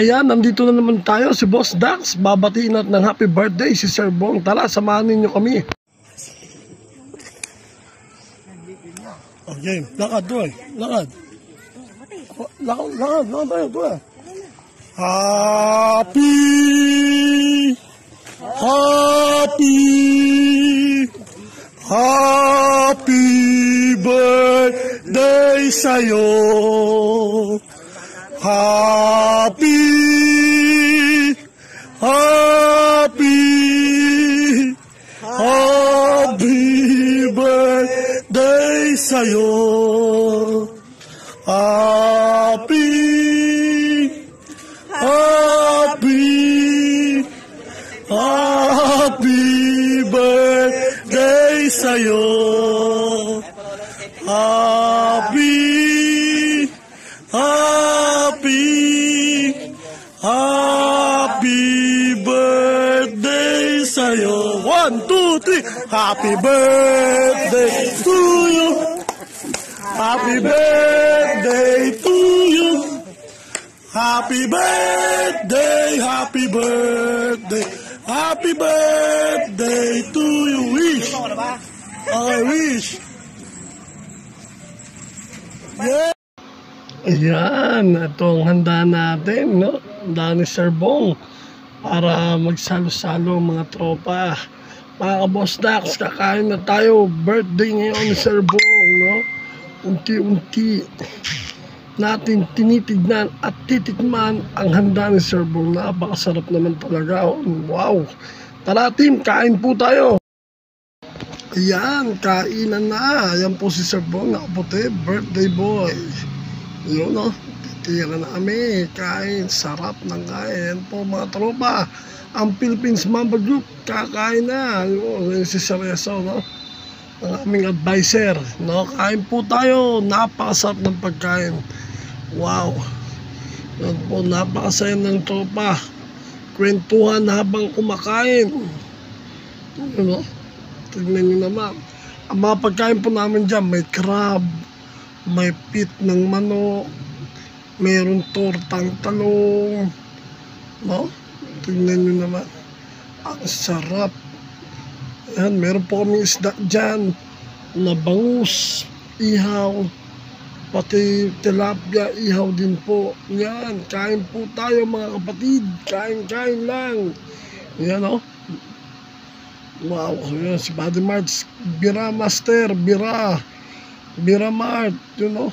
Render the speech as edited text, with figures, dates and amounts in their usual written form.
Ayan, nandito na naman tayo, si Boss Dax. Babatiin natin ng happy birthday si Sir Bong. Tara, samahan ninyo kami. Okay, lakad doon. Lakad. Lakad tayo doon. Happy birthday sa'yo. Happy birthday sa'yo. Happy birthday sa'yo. Happy birthday sa'yo. 1, 2, 3. Happy birthday to you. Happy birthday to you. Happy birthday, happy birthday. Happy birthday to you. Wish. Okay, wish. Yeah. Ayan, ito ang handa natin, no? Handa ni Sir Bong para magsalo-salo mga tropa. Mga ka-Boss Dax, kakain na tayo. Birthday ngayon ni Sir Bong, no? Unti-unti natin tinitignan at titikman ang handa ni Sir Bong. Napakasarap naman talaga. Wow! Tara team, kain po tayo. Ayan, kainan na. Ayan po si Sir Bong, nakaputi, birthday boy. Yun, no? Titira na kami. Kain, sarap ng kain. Ayan po mga tropa, ang Philippines Mamba Group, kakain na. Yun, si Cerezo, no? Ang aming advisor, no? Kain po tayo. Napakasarap ng pagkain. Wow! Yun po, napakasaya ng tropa. Kwentuhan habang kumakain. Yun, no? Tignan nyo naman. Ang mga pagkain po namin dyan, may crab, may pit ng manok, mayroon tortang talong, no? Tignan nyo naman. Ang sarap. Ayan, meron po kami isda dyan na bangus, ihaw, pati tilapia, ihaw din po. Yan, kain po tayo mga kapatid. Kain lang. Yan, no? Wow, yan si Buddy Marts, Bira Master, Bira Mart, you know.